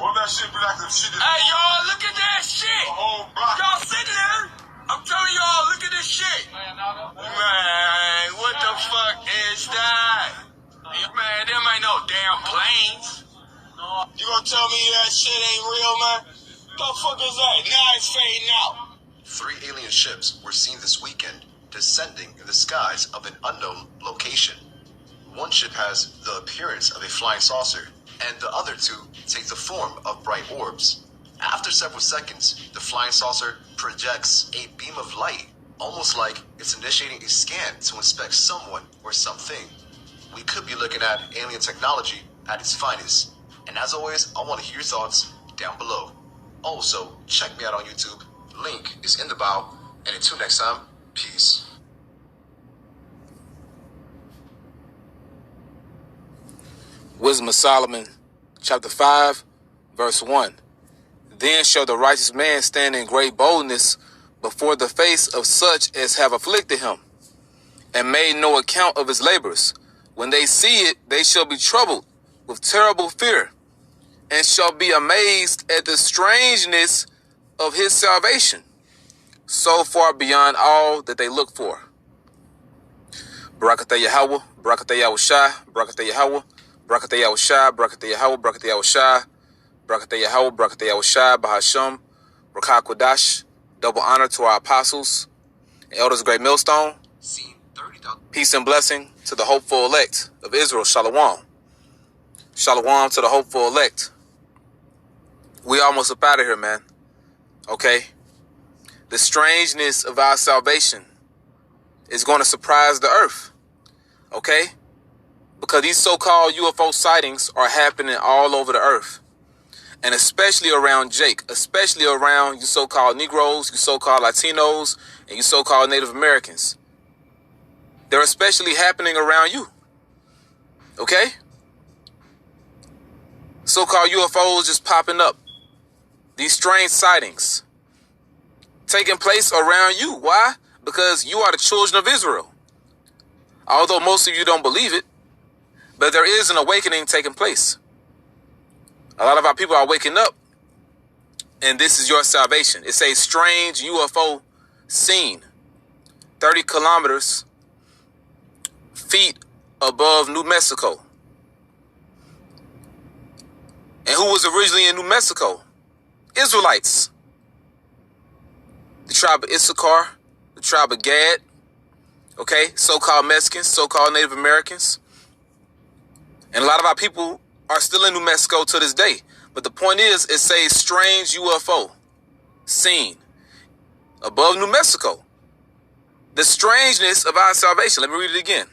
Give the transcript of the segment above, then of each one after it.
What that shit be like if shit is... Hey, y'all, look at that shit. Y'all sitting there. I'm telling y'all, look at this shit. Man, what the fuck is that? Man, them ain't no damn planes. You gonna tell me that shit ain't real, man? The fuck is that? Now it's fading out. 3 alien ships were seen this weekend descending in the skies of an unknown location. One ship has the appearance of a flying saucer, and the other 2 take the form of bright orbs. After several seconds, the flying saucer projects a beam of light, almost like it's initiating a scan to inspect someone or something. We could be looking at alien technology at its finest. And as always, I want to hear your thoughts down below. Also, check me out on YouTube. Link is in the bio. And until next time, peace. Wisdom of Solomon, chapter 5, verse 1. Then shall the righteous man stand in great boldness before the face of such as have afflicted him, and made no account of his labors. When they see it, they shall be troubled with terrible fear, and shall be amazed at the strangeness of his salvation, so far beyond all that they look for. Barakatah Yahweh, Barakatah Yahushai, Barakatah Yahweh, Barakatah Yahushai, Barakatah Yahweh, Barakatah Yahushai, Barakatah Yahweh, Barakatah Yahushai, Bahasham, Rakah Kodash. Double honor to our apostles and elders of Great Millstone. Peace and blessing to the hopeful elect of Israel. Shalom. Shalom to the hopeful elect. We almost up out of here, man. Okay? The strangeness of our salvation is going to surprise the earth. Okay? Because these so-called UFO sightings are happening all over the earth. And especially around Jake, especially around you so-called Negroes, you so-called Latinos, and you so-called Native Americans. They're especially happening around you. Okay? So-called UFOs just popping up. These strange sightings taking place around you. Why? Because you are the children of Israel. Although most of you don't believe it, but there is an awakening taking place. A lot of our people are waking up, and this is your salvation. It's a strange UFO seen 30 kilometers feet above New Mexico. And who was originally in New Mexico? Israelites. The tribe of Issachar, the tribe of Gad, okay, so-called Mexicans, so-called Native Americans. And a lot of our people are still in New Mexico to this day. But the point is, it's a strange UFO seen above New Mexico. The strangeness of our salvation. Let me read it again.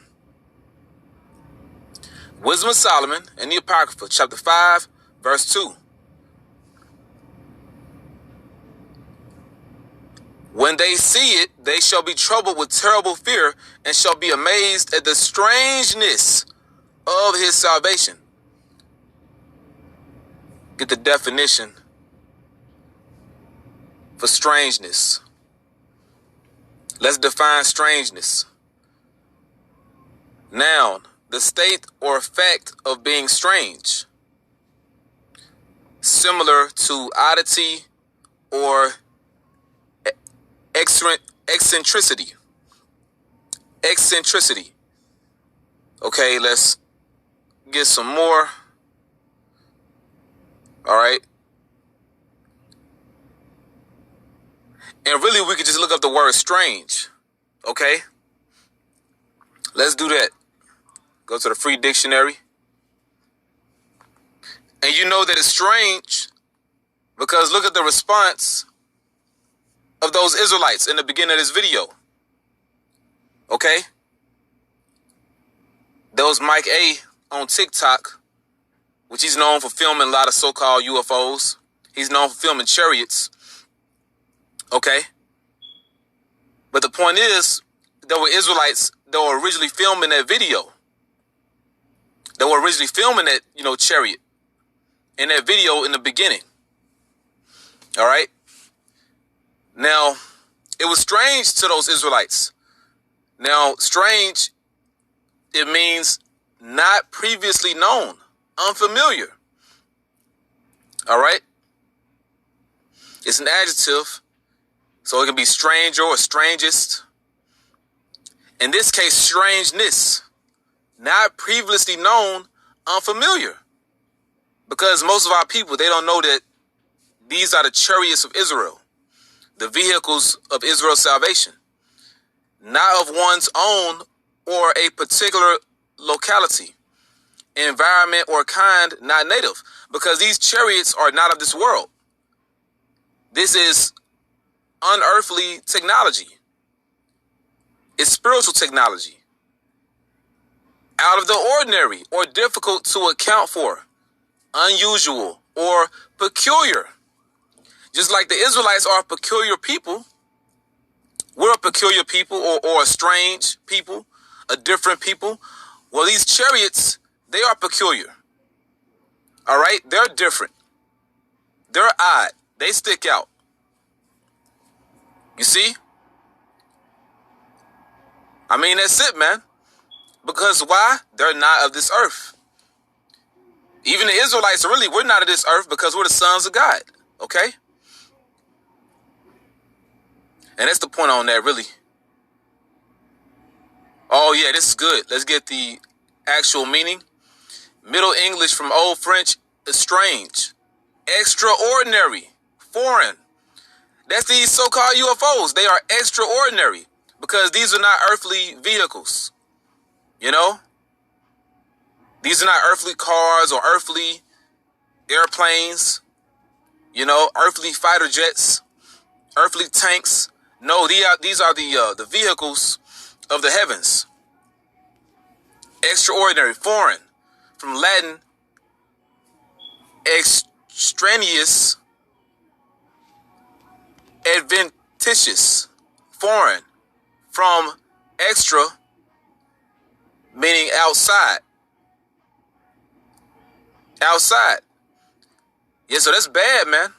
Wisdom of Solomon and the Apocrypha, chapter 5, verse 2. When they see it, they shall be troubled with terrible fear, and shall be amazed at the strangeness of his salvation. Get the definition for strangeness. Let's define strangeness. Noun, the state or effect of being strange, similar to oddity or eccentricity. Eccentricity. Okay, let's get some more. All right. And really, we could just look up the word strange. Okay. Let's do that. Go to the free dictionary. And you know that it's strange because look at the response of those Israelites in the beginning of this video. Okay. There was Mike A on TikTok, which he's known for filming a lot of so-called UFOs. He's known for filming chariots. Okay. But the point is, there were Israelites that were originally filming that video. They were originally filming that, chariot in that video in the beginning. All right. Now, it was strange to those Israelites. Now, strange, it means not previously known, unfamiliar. All right? It's an adjective, so it can be stranger or strangest. In this case, strangeness, not previously known, unfamiliar. Because most of our people, they don't know that these are the chariots of Israel, the vehicles of Israel's salvation, not of one's own or a particular locality, environment, or kind, not native, because these chariots are not of this world. This is unearthly technology. It's spiritual technology, out of the ordinary or difficult to account for, unusual or peculiar. Just like the Israelites are a peculiar people, we're a peculiar people or a strange people, a different people. Well, these chariots, they are peculiar. All right? They're different. They're odd. They stick out. You see? I mean, that's it, man. Because why? They're not of this earth. Even the Israelites, really, we're not of this earth because we're the sons of God. Okay? And that's the point on that, really. Oh, yeah, this is good. Let's get the actual meaning. Middle English from Old French is strange, extraordinary, foreign. That's these so-called UFOs. They are extraordinary because these are not earthly vehicles. You know? These are not earthly cars or earthly airplanes, you know, earthly fighter jets, earthly tanks. No, these are the vehicles of the heavens. Extraordinary, foreign, from Latin, extraneous, adventitious, foreign, from extra, meaning outside. Outside. Yeah, so that's bad, man.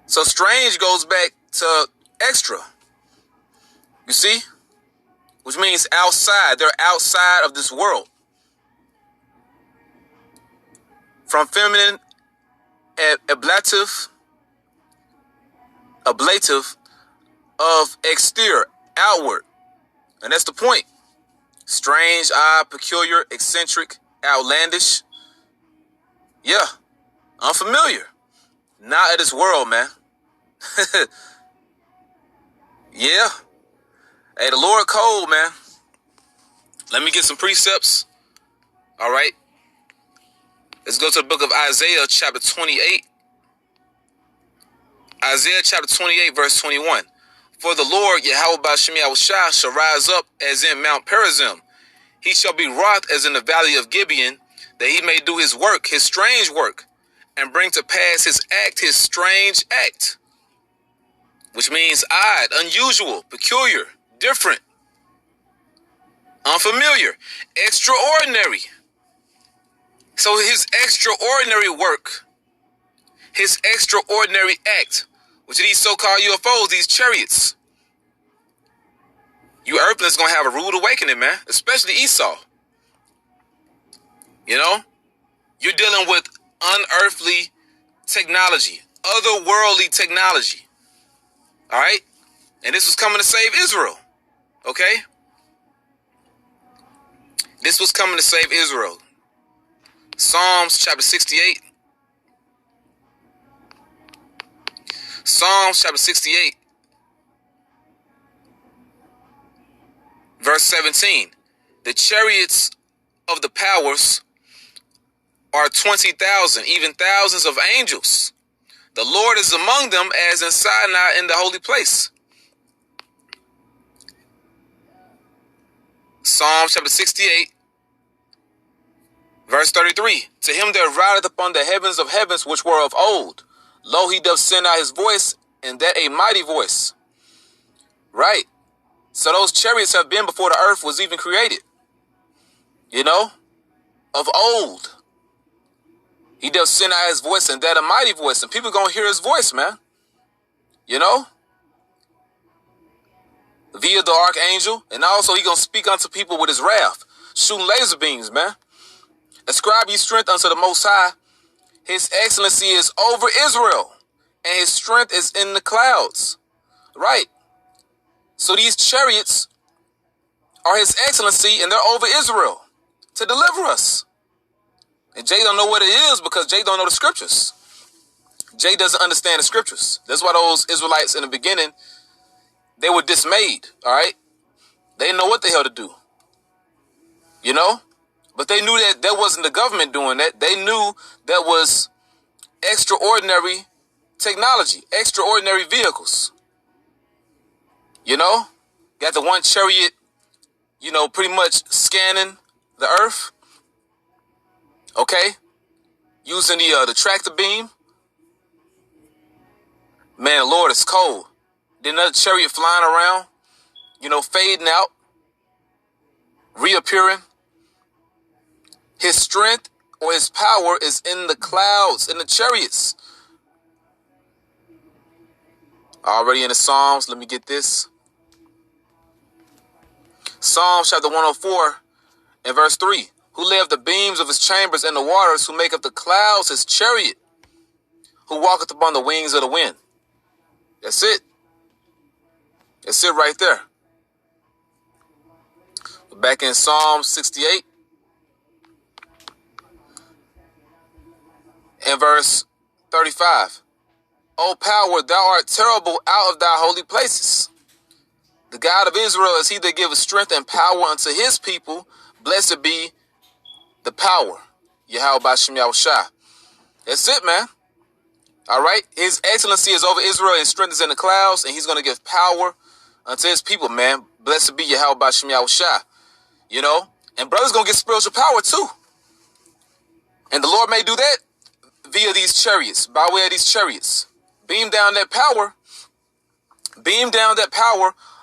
So strange goes back to extra. You see? Which means outside. They're outside of this world. From feminine, ablative of exterior, outward. And that's the point. Strange, odd, peculiar, eccentric, outlandish. Yeah. Unfamiliar. Not of this world, man. Yeah. Hey, the Lord cold, man. Let me get some precepts. All right. Let's go to the book of Isaiah, chapter 28. Isaiah, chapter 28, verse 21. For the Lord, Yahweh Ba'Shem Yahushua, shall rise up as in Mount Perazim. He shall be wroth as in the valley of Gibeon, that he may do his work, his strange work, and bring to pass his act, his strange act. Which means odd, unusual, peculiar, different, unfamiliar, extraordinary. So his extraordinary work, his extraordinary act, which are these so-called UFOs, these chariots. You earthlings gonna have a rude awakening, man, especially Esau. You know, you're dealing with unearthly technology, otherworldly technology. All right? And this was coming to save Israel. Okay? This was coming to save Israel. Psalms chapter 68. Psalms chapter 68. Verse 17. The chariots of the powers are 20,000, even thousands of angels. The Lord is among them as in Sinai in the holy place. Psalm chapter 68, verse 33. To him that rideth upon the heavens of heavens which were of old, lo, he doth send out his voice, and that a mighty voice. Right. So those chariots have been before the earth was even created. You know, of old. He doth send out his voice, and that a mighty voice. And people gonna hear his voice, man. You know? Via the archangel. And also he gonna speak unto people with his wrath. Shooting laser beams, man. Ascribe ye strength unto the Most High. His excellency is over Israel, and his strength is in the clouds. Right. So these chariots are his excellency, and they're over Israel to deliver us. And Jay don't know what it is because Jay don't know the scriptures. Jay doesn't understand the scriptures. That's why those Israelites in the beginning, they were dismayed, all right? They didn't know what the hell to do, you know? But they knew that that wasn't the government doing that. They knew that was extraordinary technology, extraordinary vehicles. You know? Got the one chariot, you know, pretty much scanning the earth. Okay? Using the tractor beam. Man, Lord, it's cold. Then another chariot flying around, you know, fading out, reappearing. His strength or his power is in the clouds, in the chariots. Already in the Psalms, let me get this. Psalms chapter 104 and verse 3. Who lay up the beams of his chambers in the waters, who make up the clouds his chariot, who walketh upon the wings of the wind. That's it. That's it right there. Back in Psalm 68 and verse 35. O power, thou art terrible out of thy holy places. The God of Israel is he that giveth strength and power unto his people. Blessed be the power. Yahweh Bashem Yahushua. That's it, man. All right. His excellency is over Israel and strength is in the clouds, and he's going to give power unto his people, man. Blessed be Yahweh Bashem Yahushua. You know, and brothers going to get spiritual power too. And the Lord may do that via these chariots, by way of these chariots. Beam down that power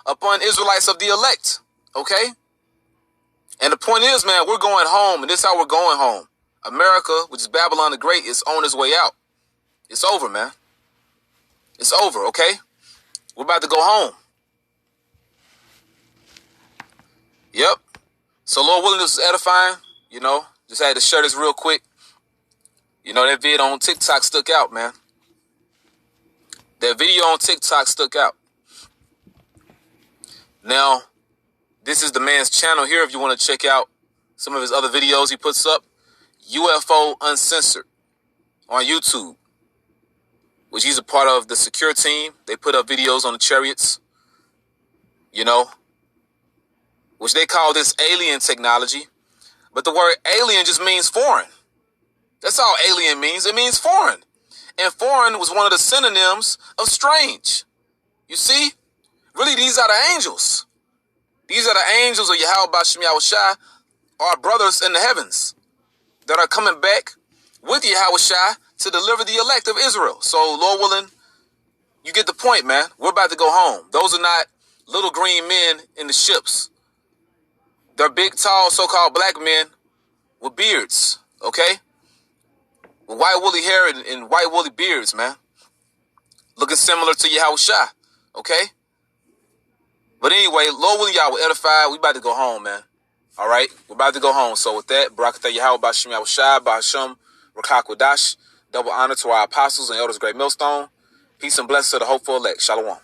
upon Israelites of the elect. Okay? And the point is, man, we're going home, and this is how we're going home. America, which is Babylon the Great, is on its way out. It's over, man. It's over, okay? We're about to go home. Yep. So, Lord willing, this was edifying. You know, just had to share this real quick. You know, that video on TikTok stuck out, man. That video on TikTok stuck out. Now, this is the man's channel here if you want to check out some of his other videos he puts up. UFO Uncensored on YouTube, which he's a part of the secure team. They put up videos on the chariots, you know, which they call this alien technology. But the word alien just means foreign. That's all alien means. It means foreign. And foreign was one of the synonyms of strange. You see? Really, these are the angels. These are the angels of Yahweh Bashem Yahushua, our brothers in the heavens, that are coming back with Yahushua to deliver the elect of Israel. So, Lord willing, you get the point, man. We're about to go home. Those are not little green men in the ships. They're big, tall, so-called black men with beards, okay? With white woolly hair and white woolly beards, man. Looking similar to Yahushua, okay? But anyway, Lord willing, y'all will edify. We about to go home, man. All right? We're about to go home. So with that, Barakatah Yahweh Bashem Yahushua, Bahasham, Rakakwadash, double honor to our apostles and elders, great millstone. Peace and blessings to the hopeful elect. Shalom.